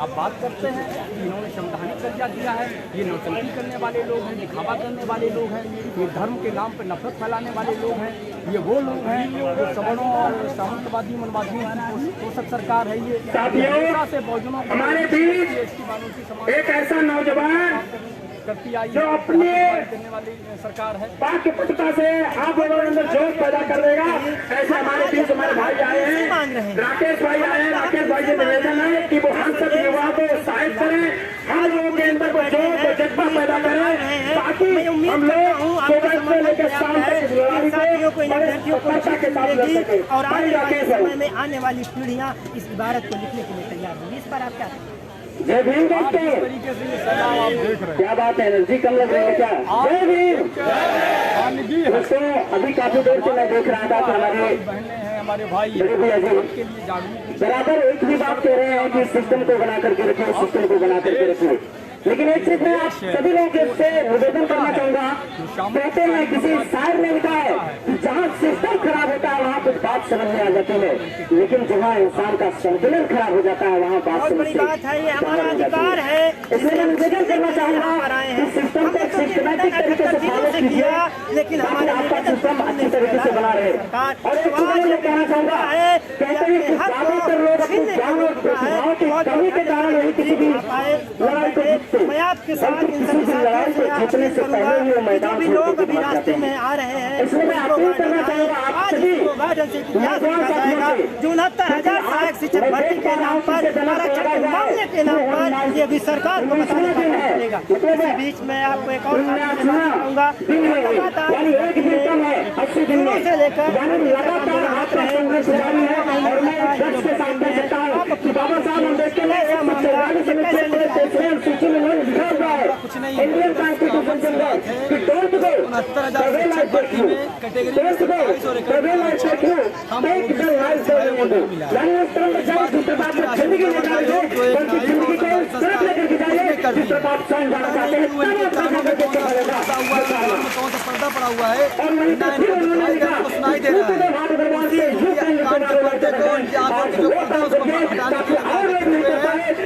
आप बात करते हैं कि इन्होंने संवैधानिक दर्जा दिया है, ये नौटंकी करने वाले लोग हैं, दिखावा करने वाले लोग हैं, ये धर्म के नाम पर नफरत फैलाने वाले लोग हैं, ये वो लोग हैं जो सवर्णों और सामंतवादी मनवादियों की पोषक सरकार है। ये साथियों, से भोजनों हमारे बीच एक ऐसा नौजवान करती आई जो अपने करने वाली सरकार है। पाठ्यपुस्तका से आप लोगों के अंदर जोश पैदा कर देगा। ऐसे हमारे बीच हमारे भाई आए हैं, राकेश भाई आए हैं। राकेश भाई से निवेदन है कि वो हम सब युवाओं को उत्साहित करें, हम लोगों के अंदर वो जोश और जज्बा पैदा करें, ताकि हम लोग सुबह से लेकर शाम तक इस लड़ाई को सफलता के साथ लड़ सकें। और आने वाले समय में आने वाली पीढ़ियाँ इस इबारत को लिखने के लिए तैयार होंगी। इस पर आप क्या कहें? जय भीम दोस्तों, तरीके से ये सलाह आप देख रहे हैं। क्या बात है, एनर्जी कम लग रही है क्या? जय भीम दोस्तों, अभी काफी देर से मैं देख रहा था कि हमारे बहने हैं, हमारे भाई बड़े भैया जी के लिए जागरूक बराबर एक ही बात कह रहे हैं कि सिस्टम को बना करके रखिए, सिस्टम को बना करके रखिए। लेकिन एक चीज मैं आप सभी लोगों से निवेदन करना चाहूंगा। कहते हैं किसी शायर ने लिखा है कि जहाँ सिस्टम खराब होता है वहाँ कुछ बात समझ में आ जाती है, लेकिन जहाँ इंसान का संतुलन खराब हो जाता है वहाँ बात बहुत बड़ी बात है, ये हमारा अधिकार है। इसलिए मैं निवेदन करना चाहूंगा कि सिस्टम को सिस्टमैटिक तरीके से फॉलो कीजिए, लेकिन हमारे आपका सिस्टम अच्छी तरीके से बना रहे। और एक चीज मैं कहना चाहूंगा, कहते हैं कि ज्यादातर लोग अपनी जान और प्रतिभाओं की कमी के कारण यही किसी भी लड़ाई को मैं आपके साथ इन सभी साथियों से जीतने से पहले ही जो भी लोग अभी रास्ते में आ रहे हैं इसलिए मैं अपील करना चाहूंगा आप सभी जो 69,000 सहायक शिक्षक भर्ती के नाम पर आरक्षण के मामले के नाम पर ये भी सरकार को बताना पड़ेगा। इसी बीच में आपको एक और चाहूँगा, शुरू से लेकर लगातार आपका संघर्ष जारी है और मैं दर्ज के साथ कह सकता हूँ कि बाबा साहब अम्बेडकर ने सूची में लिखा हुआ है इंडियन कॉन्स्टिट्यूशन के अंदर कि don't go prevail I take you, don't go prevail I take you, take the life for you. यानी उस तरह से जाए जिस प्रकार से जिंदगी में जाइए, बल्कि जिंदगी को उस तरफ लेकर के जाइए जिस प्रकार से स्वयं जाना चाहते हैं। पर्दा पड़ा हुआ है और वहीं पर फिर उन्होंने लिखा सुनाई दे रहा है हाथ भगवान से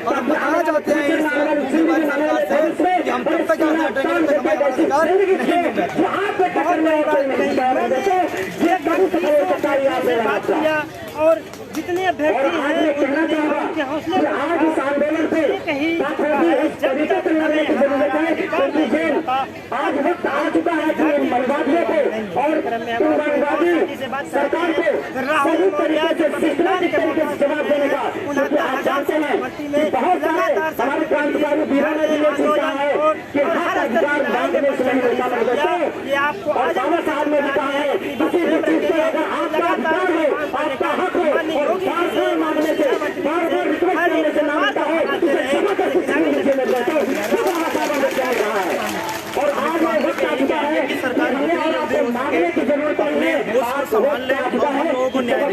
और हम बताना चाहते हैं कि हम तब तक यहाँ से हटेंगे जब तक हमारा अधिकार नहीं मिलेगा। और जितने अभ्यर्थी हैं उनके हौसले आज वक्त आ चुका है कि मनवादियों को और सरकार को सही तरीके से सिस्टमैटिक तरीके से जवाब देने का, क्योंकि आप जानते हैं बहुत सारे हमारे क्रांतिकारी बिहार ने ये सोचा है कि हर अधिकार मांगने से नहीं मिलता है। और बाबा साहब ने लिखा है किसी भी चीज पर अगर आपका अधिकार है, आपका हक है और बार मांगने से बार रिक्वेस्ट करने से ना मिलता है, उसे क्षमा कर नीचे में बैठो, बाबा साहब ने कह रहा है। और आज वक्त आ चुका है सरकार जितनी जल्दी हो सके अपने होश को संभाल ले और हम लोगों को न्याय दे।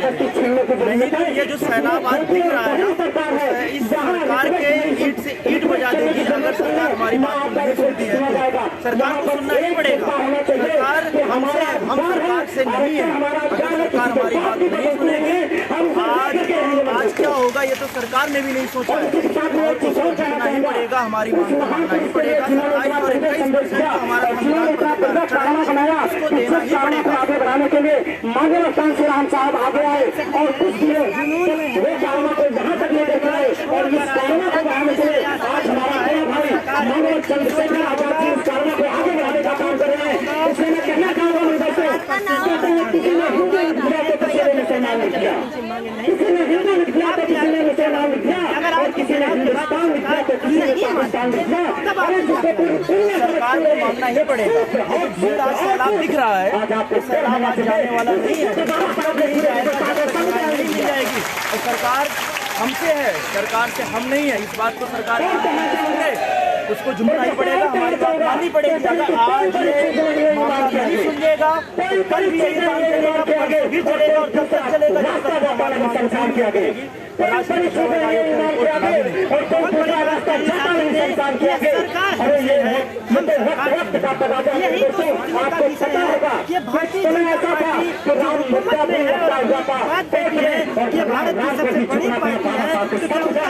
नहीं तो ये जो सैलाब आज दिख रहा है ना, इस सरकार के ईंट से ईंट बजा देगी। अगर सरकार हमारी बात को नहीं सुनती है तो सरकार को सुनना ही पड़ेगा। सरकार हम सरकार से नहीं है। अगर सरकार हमारी बात नहीं सुनेगी, आज क्या होगा ये तो सरकार ने भी नहीं सोचा है। और कुछ सोचना ही पड़ेगा, हमारी बात को मानना ही पड़ेगा। 27 और 21% हमारा उसको देना ही पड़ेगा। आगे बढ़ाने के लिए माननीय कांशीराम साहब आगे आए और कुछ दिए वो कारणों को जहाँ तक लेकर जाए और इस कारणों को बढ़ाने के लिए आज हमारा भाई माननीय चंद्रशेखर आजाद जी इस कारणों को आगे बढ़ाने का काम कर रहे हैं। इसलिए मैं कहना चाहूँगा किसी ने हिंदू लिखा तो किसी ने मुसलमान लिख दिया, किसी ने हिंदू लिख दिया तो किसी ने मुसलमान लिख दिया, और किसी ने हिंदुस्तान लिख दिया तो किसी ने पाकिस्तान लिख दिया। सरकार को मानना ही पड़ेगा। सैलाब दिख रहा है, सैलाब आज जाने वाला नहीं है, नहीं मिल जाएगी। और सरकार हमसे है, सरकार से हम नहीं है। इस बात को सरकार उसको झुकना ही पड़ेगा, हमारी बात माननी पड़ेगी। अगर आज ये मामला नहीं सुनेगा तो कल भी यही काम चलेगा, परसों भी चलेगा और जब तक चलेगा जब तक हमारी मांग नहीं करेगी। राष्ट्रीय चुनाव आयोग को रिपोर्ट करा देंगे। यही तो सोचने का विषय है कि भारतीय जनता पार्टी जो हुकूमत में है और बात कहती है कि भारत की सबसे बड़ी पार्टी है, तो क्या उसका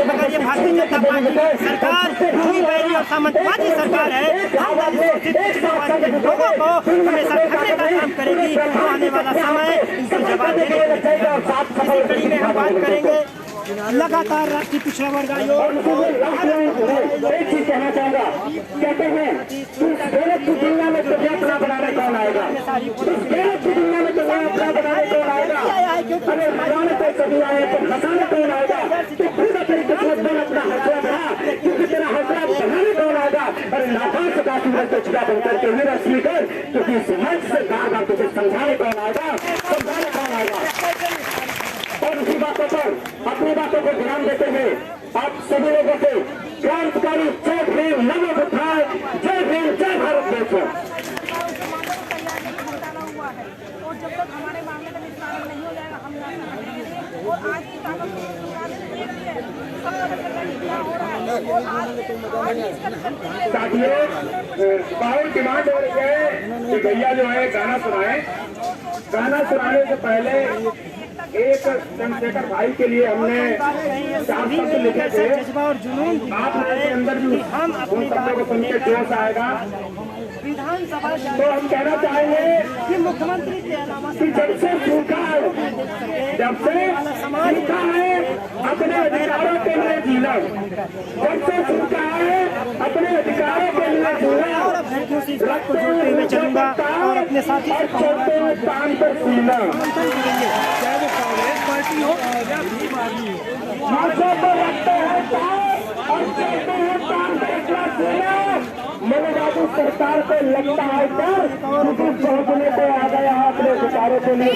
मगर ये भारतीय जनता पार्टी सरकार भूमि बैरी और सामंतवादी सरकार है। लोगों को हमेशा ठगने का काम करेगी। तो आने वाला समय इनको जवाब देने इसी कड़ी में हम बात करेंगे। लगातार राष्ट्रीय पिछड़ा वर्ग आयोग एक चीज कहना चाहूंगा, कहते हैं की दुनिया में तो अपना बनाने कौन आएगा, की दुनिया में तो अपना बनाने कौन आएगा, अगर मजाने पे कभी आए तो फंसाने कौन आएगा, तो खुद तरीके से अपना हौसला बढ़ा, क्योंकि तेरा हौसला बढ़ाने कौन आएगा। और लाखों से काफी तो छुड़ा बनकर के मेरा स्पीकर, क्योंकि इस मंच से बार तुझे समझाने कौन आएगा, समझाने कौन आएगा। और उसी बातों पर अपनी बातों को ध्यान देते हुए आप सभी लोगों से क्रांतिकारी जय भीम नमो बुद्धाय, जय भीम जय भारत देश। और जब तक हमारे मामले का निस्तारण नहीं हो जाएगा हम और आज की ताकत साथियों बहुत डिमांड हो रही है कि भैया जो है गाना सुनाए। गाना सुनाने से पहले एक चंद्रशेखर भाई के लिए हमने 4 शब्द लिखे थे। जज्बा और जुनून आप लोगों के अंदर भी हम उन शब्दों को सुन के जोश आएगा। विधानसभा तो हम कहना चाहेंगे कि मुख्यमंत्री के अलावा कि जब से सूखा है अपने अधिकारों के लिए जीना, जब से सूखा है अपने अधिकारों के लिए जीना, और अभ्यर्थियों से इस बात को जोड़ते हुए चलूंगा और अपने साथी से चलते हुए काम पर सीना, चाहे वो कांग्रेस पार्टी हो या भीम आदमी हो। मार्चों को रखते हैं काम और चलते हैं काम फैसला सीना। मनोवादी सरकार को लगता है डर, क्योंकि पहुंचने को आ गया अपने अधिकारों के लिए।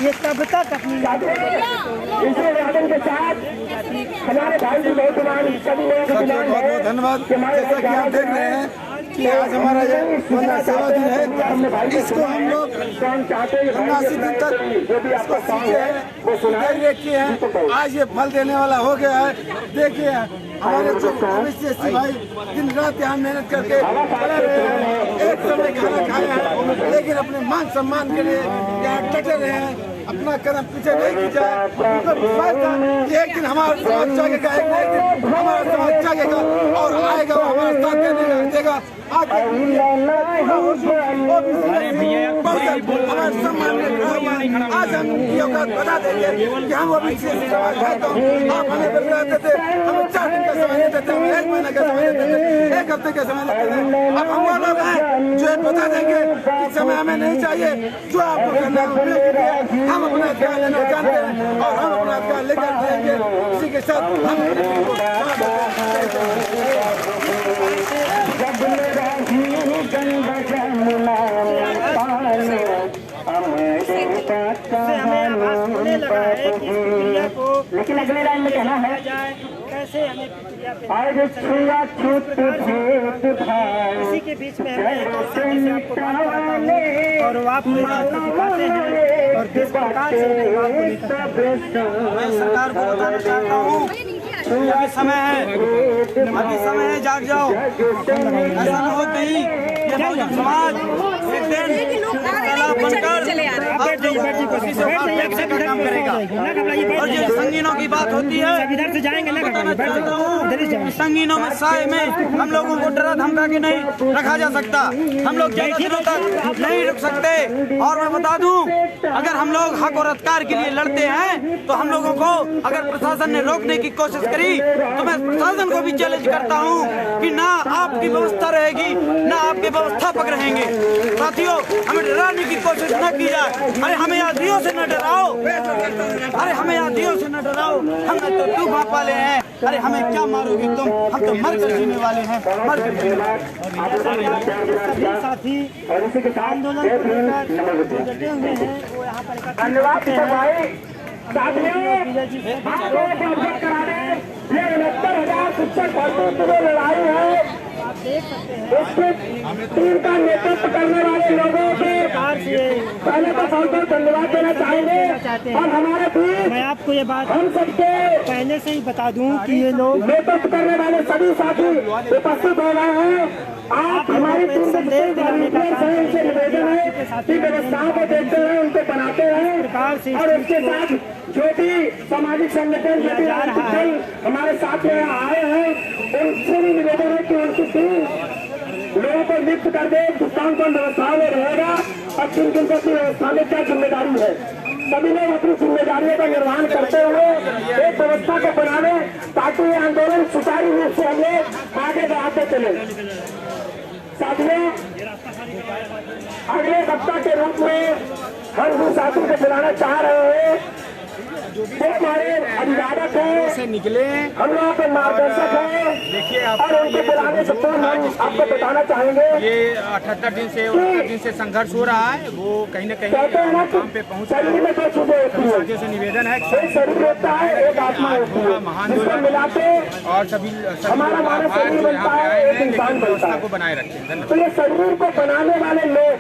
ये तब तक अपनी इसी वादन के साथ हमारे भाई जी बहुत सभी लोगों को धन्यवाद। जैसा कि आप देख रहे हैं कि आज हमारा ये 15 सेवा दिन है, इसको हम लोग 89 दिन तक इसको सीखे हैं, किए हैं। आज ये फल देने वाला हो गया है। देखिए हमारे जो OBC भाई दिन रात यहाँ मेहनत करके चले रहे हैं, एक समय खाना खाए हैं, लेकिन अपने मान सम्मान के लिए यहाँ डटे रहे हैं, अपना कदम पीछे नहीं खींचा। उनको विश्वास था कि एक दिन हमारा समाज जागेगा, एक दिन हमारा समाज जागेगा और आएगा, वो हमारा साथ देगा। आज हमारे सम्मान में खड़ा हुआ है। आज हम उनकी औकात बता देंगे कि हम OBC समाज है। तो आप हमें बताते थे, हमें 4 दिन का समय देते थे, हमें 1 महीने का समय देते थे, 1 हफ्ते का समय देते थे। अब हम वो लोग हैं जो बता देंगे कि समय हमें नहीं चाहिए, जो आपको करना है हम अपना अधिकार लेना जानते हैं और हम अपना अधिकार लेकर रहेंगे। इसी के साथ हम इससे हमें आभास होने लगा है कि इस प्रक्रिया को लेकिन अगले लाइन में कहना है जाए, कैसे हमें प्रक्रिया पे इसी के बीच में हमें एक ऐसे आपको बात कराता हूँ और वो आपको इस बात को दिखाते हैं और किस प्रकार से इस बात को लेकर मैं सरकार को बताना चाहता हूँ अभी समय है जाग जाओ। ऐसा न हो कहीं ये बहुजन समाज एक दिन तालाब बनकर अब जो उसी से काम करेगा। और ये संगीनों की बात होती है, इधर से जाएंगे ना, बताना चाहता हूँ संगीनों में साए में हम लोगों को डरा धमका के नहीं रखा जा सकता। हम लोग ज्यादा दिनों तक नहीं रुक सकते। और मैं बता दूं, अगर हम लोग हक और अधिकार के लिए लड़ते हैं तो हम लोगों को अगर प्रशासन ने रोकने की कोशिश करी तो मैं प्रशासन को भी चैलेंज करता हूं कि ना आपकी व्यवस्था रहेगी ना आपके व्यवस्थापक रहेंगे। साथियों, हमें डराने की कोशिश न की जाए। अरे हमें आदियों से न डराओ, अरे हमें आदियों से न डराओ, हम तो तूफान वाले हैं। अरे हमें क्या मारोगे तुम, हम तो मर कर जीने वाले हैं, मर कर जीने वाले। सभी साथी आंदोलन को लेकर जो डटे हुए हैं वो यहाँ पर इकट्ठे धन्यवाद हैं। भाई। साथियों, आप लोग अवगत करा दें, ये 69,000 शिक्षक भर्ती की जो लड़ाई है आप देख सकते हैं उसके टीम का नेतृत्व करने वाले लोगों के पहले तो बहुत बहुत धन्यवाद देना चाहेंगे। और हमारे बीच मैं आपको ये बात हम सबके पहले से ही बता दूं कि ये लोग नेतृत्व करने वाले सभी साथी उपस्थित हो गए हैं। आप हमारी टीम के जितने वॉलंटियर्स हैं उनसे निवेदन है कि व्यवस्थाओं को देखते हैं, उनको बनाते हैं और उसके साथ जो भी सामाजिक संगठन जो भी राजनीतिक दल हमारे साथ में आए हैं उनसे भी निवेदन है कि उनकी टीम लोगों को नियुक्त कर दे, कौन कौन व्यवस्थाओं में रहेगा और किन किन को व्यवस्था में क्या जिम्मेदारी है। सभी लोग अपनी जिम्मेदारियों का निर्वहन करते हुए एक व्यवस्था को बनाने ताकि ये आंदोलन सुचारू रूप से हम लोग आगे बढ़ाते चले। साथियों, अगले सप्ताह के रूप में हम उन साथियों को बुलाना चाह रहे हैं जो हमारे अभिभावक हैं, निकले हम लोगों के मार्गदर्शक हैं। देखिए और उनके बुलाने से पूर्व हम आपको बताना चाहेंगे ये 78 दिन से संघर्ष हो रहा है, वो कहीं न कहीं कहते हैं ना कि काम पे पहुंच शरीर में दो चीजें होती है, साथियों से निवेदन है एक शरीर होता है, एक आत्मा होती है, जिसको मिलाते और सभी हमारा मानव शरीर बनता है, एक इंसान बनता व्यवस्था है। को बनाए रखें। धन्यवाद। तो ये शरीर को बनाने वाले लोग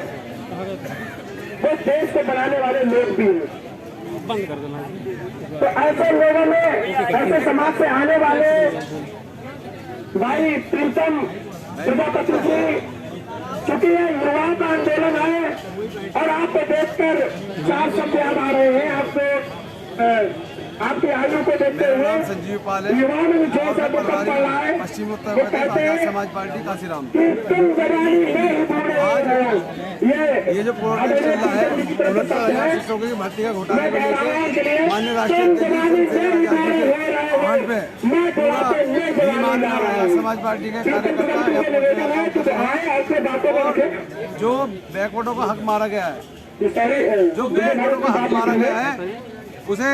वो देश को बनाने वाले लोग भी हैं। तो ऐसे लोगों में ऐसे समाज से आने वाले भाई प्रीतम प्रजापति जी, चूंकि ये युवाओं का आंदोलन है और आपको देखकर 4 शब्द याद आ रहे हैं आपको, आपकी आयु को देखते हुए संजीव पाल युवाओं में जो सब पढ़ रहा है पश्चिम उत्तर वो कहते हैं समाज पार्टी काशीराम। कि तुम जवानी में ही पूरे हो रहे हो। ये जो प्रोटेस्ट चल रहा है शिक्षकों की भर्ती का घोटाले को लेकर माननीय राष्ट्रीय समाज पार्टी के कार्यकर्ता जो बैकवर्डों का हक मारा गया है, जो बैकवर्डों का हक मारा गया है उसे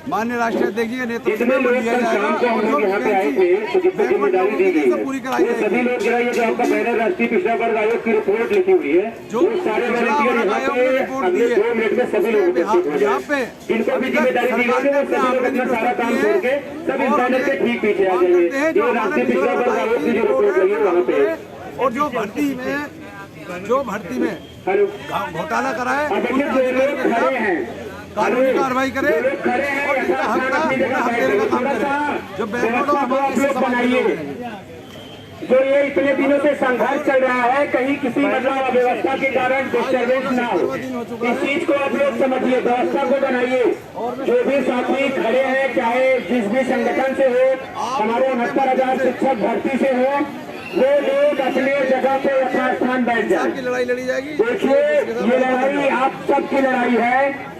माननीय राष्ट्रीय अध्यक्ष जी के नेतृत्व में लिया जाएगा और जो पूरी कराई जाएगी। सभी लोग जो आपका बैनर राष्ट्रीय पिछड़ा वर्ग आयोग की रिपोर्ट लिखी हुई है, जो सारे पिछड़ा वर्ग आयोग ने रिपोर्ट दी है, अगले 2 मिनट में सभी लोग यहाँ पे जिनको भी जिम्मेदारी दी गई है वो सभी लोग अपना सारा काम छोड़ के सब इस बैनर के ठीक पीछे आ जाइए। ये राष्ट्रीय पिछड़ा वर्ग आयोग की जो रिपोर्ट लगी है वहाँ पे। और जो भर्ती में घोटाला कराए देखिए जो लोग खड़े हैं कानूनी कार्रवाई करे और जिनका हक था उन्हें हक देने का काम करे। जो बैकवर्ड बनाइए जो ये इतने दिनों से संघर्ष चल रहा है, कहीं किसी मतलब अव्यवस्था के कारण डिस्टर्बेंस ना हो, इस चीज को आप लोग समझिए, व्यवस्था को बनाइए। जो भी साथी खड़े हैं चाहे जिस भी संगठन से हो, हमारे 69,000 शिक्षक भर्ती से हो, वो लोग अपने जगह पे अपना स्थान बैठ जाए। लड़ाई लड़ी जाएगी। देखिए ये लड़ाई आप सबकी लड़ाई है।